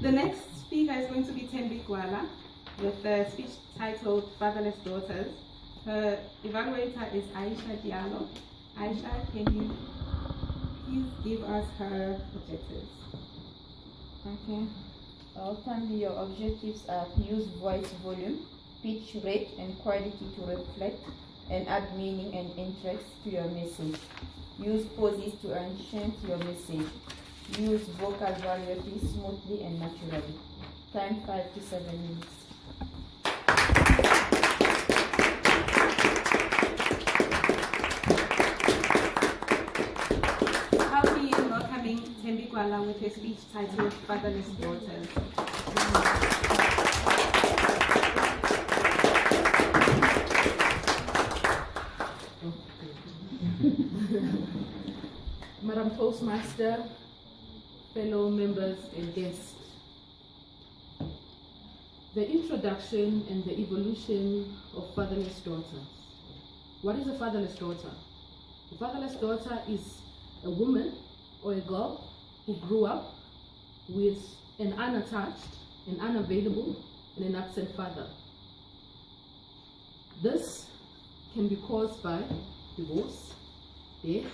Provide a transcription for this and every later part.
The next speaker is going to be Tembi Gwala with the speech titled Fatherless Daughters. Her evaluator is Aisha Diallo. Aisha, can you please give us her objectives? Okay. Ultimately, your objectives are use voice volume, pitch rate, and quality to reflect and add meaning and interest to your message. Use pauses to enhance your message. Use vocal variety smoothly and naturally. Time 5 to 7 minutes. How do you welcoming Tembi Gwala with her speech titled Fatherless Daughters? Madam Toastmaster, fellow members and guests, the introduction and the evolution of fatherless daughters. What is a fatherless daughter? A fatherless daughter is a woman or a girl who grew up with an unattached, an unavailable, and an absent father. This can be caused by divorce, death,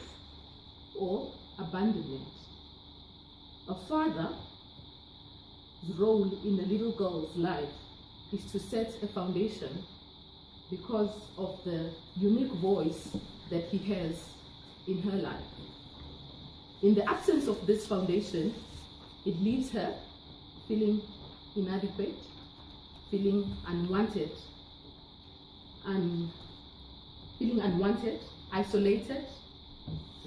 or abandonment. A father's role in a little girl's life is to set a foundation because of the unique voice that he has in her life. In the absence of this foundation, it leaves her feeling inadequate, feeling unwanted, isolated,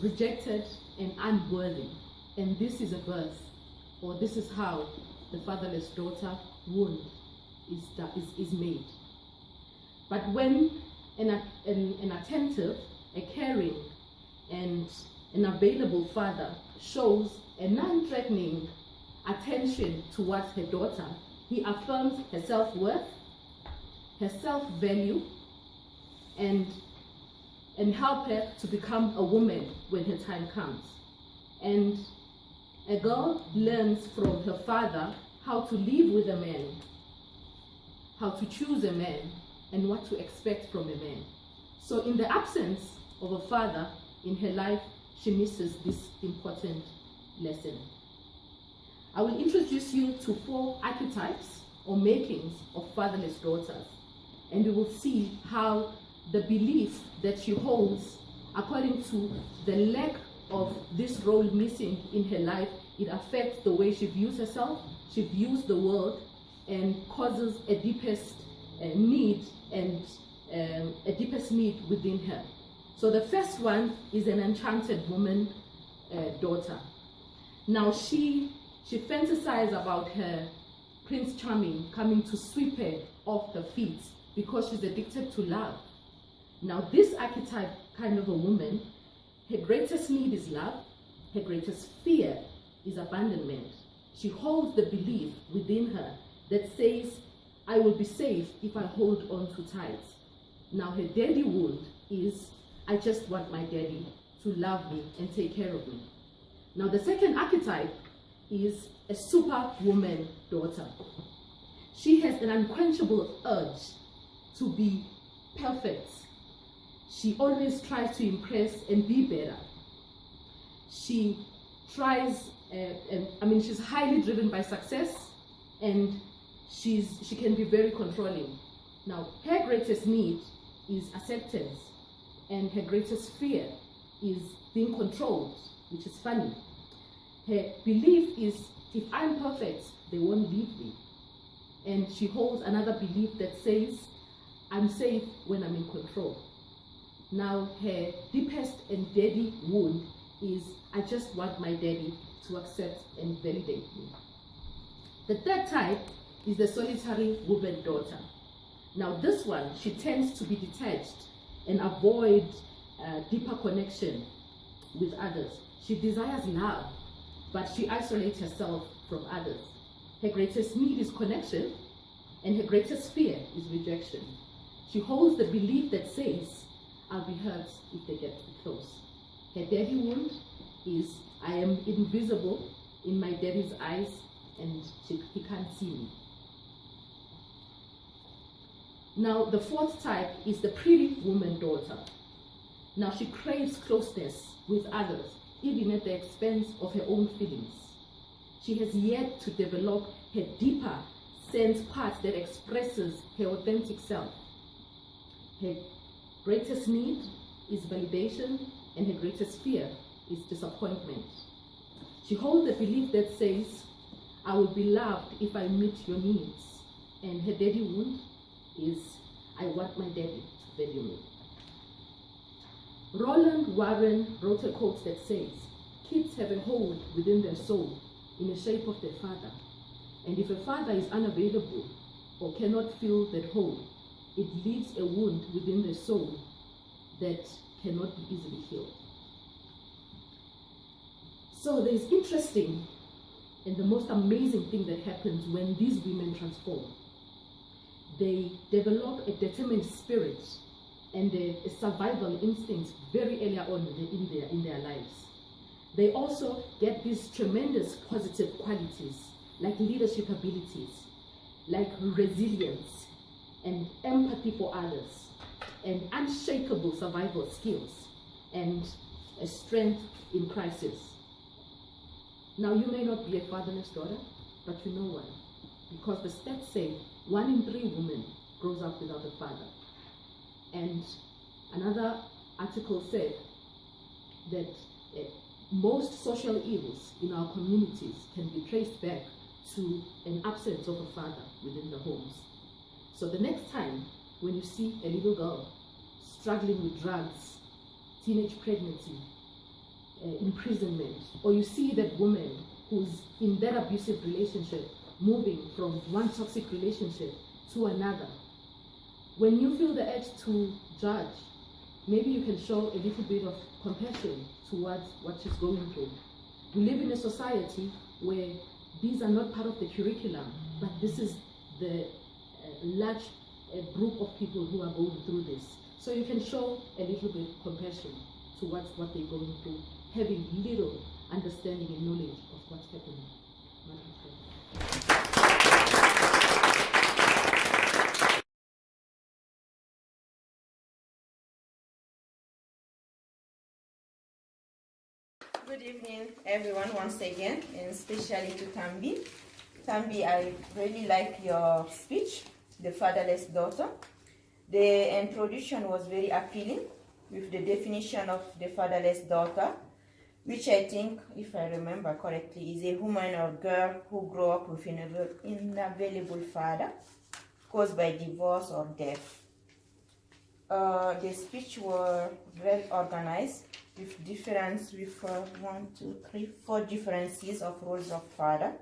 rejected, and unworthy. And this is a birth, or this is how the fatherless daughter wound is made. But when an attentive, a caring, and an available father shows a non-threatening attention towards her daughter, he affirms her self-worth, her self-value, and help her to become a woman when her time comes. And a girl learns from her father how to live with a man, how to choose a man, and what to expect from a man. So in the absence of a father in her life, she misses this important lesson. I will introduce you to 4 archetypes or makings of fatherless daughters, and you will see how the belief that she holds, according to the lack of this role missing in her life, it affects the way she views herself, she views the world, and causes a deepest need within her. So the first one is an enchanted woman daughter. Now she fantasizes about her Prince Charming coming to sweep her off her feet because she's addicted to love. Now this archetype kind of a woman, her greatest need is love, her greatest fear is abandonment. She holds the belief within her that says, I will be safe if I hold on too tight. Now her daddy wound is, I just want my daddy to love me and take care of me. Now the second archetype is a superwoman daughter. She has an unquenchable urge to be perfect. She always tries to impress and be better. She tries, she's highly driven by success, and she can be very controlling. Now, her greatest need is acceptance, and her greatest fear is being controlled, which is funny. Her belief is, if I'm perfect, they won't leave me. And she holds another belief that says, I'm safe when I'm in control. Now, her deepest and daddy wound is, I just want my daddy to accept and validate me. The third type is the solitary woman daughter. Now this one, she tends to be detached and avoid deeper connection with others. She desires love, but she isolates herself from others. Her greatest need is connection, and her greatest fear is rejection. She holds the belief that says, I'll be hurt if they get too close. Her daddy wound is, I am invisible in my daddy's eyes. and he can't see me. Now, the fourth type is the pretty woman daughter. Now, she craves closeness with others, even at the expense of her own feelings. She has yet to develop her deeper sense part that expresses her authentic self. Her greatest need is validation, and her greatest fear is disappointment. She holds a belief that says, I will be loved if I meet your needs. And her daddy wound is, I want my daddy to value me. Roland Warren wrote a quote that says, kids have a hold within their soul in the shape of their father. And if a father is unavailable or cannot fill that hole, it leaves a wound within their soul that cannot be easily healed. So there's interesting and the most amazing thing that happens when these women transform. They develop a determined spirit and a survival instinct very early on in their lives. They also get these tremendous positive qualities like leadership abilities, like resilience and empathy for others, and unshakable survival skills, and a strength in crisis. Now, you may not be a fatherless daughter, but you know why. Because the stats say 1 in 3 women grows up without a father. And another article said that most social ills in our communities can be traced back to an absence of a father within the homes. So the next time when you see a little girl struggling with drugs, teenage pregnancy, imprisonment, or you see that woman who's in that abusive relationship moving from one toxic relationship to another, when you feel the urge to judge, maybe you can show a little bit of compassion towards what she's going through. We live in a society where these are not part of the curriculum, but this is the large group of people who are going through this. So you can show a little bit of compassion towards what they're going through, having little understanding and knowledge of what's happening. Good evening, everyone, once again, and especially to Tambi. Tambi, I really like your speech, The Fatherless Daughter. The introduction was very appealing with the definition of the fatherless daughter, which I think, if I remember correctly, is a woman or girl who grew up with an unavailable father caused by divorce or death. The speech was well organized with 4 differences of roles of father.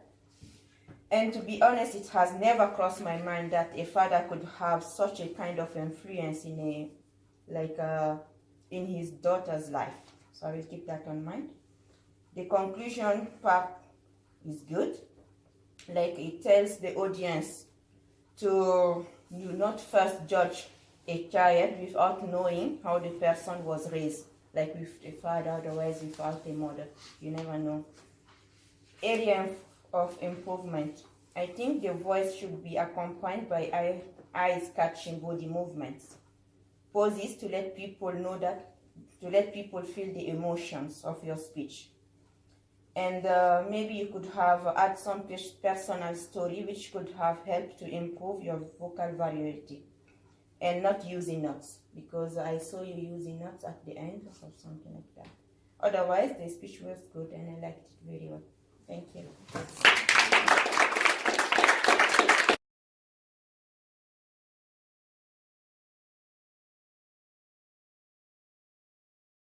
And to be honest, it has never crossed my mind that a father could have such a kind of influence in his daughter's life. So I will keep that in mind. The conclusion part is good. Like, it tells the audience to do not first judge a child without knowing how the person was raised, like with a father, otherwise without a mother. You never know. Area of improvement. I think the voice should be accompanied by eyes-catching body movements. Pauses to let people know that, to let people feel the emotions of your speech. And maybe you could have add some personal story which could have helped to improve your vocal variety. And not using notes, because I saw you using notes at the end or something like that. Otherwise, the speech was good and I liked it very well. Thank you.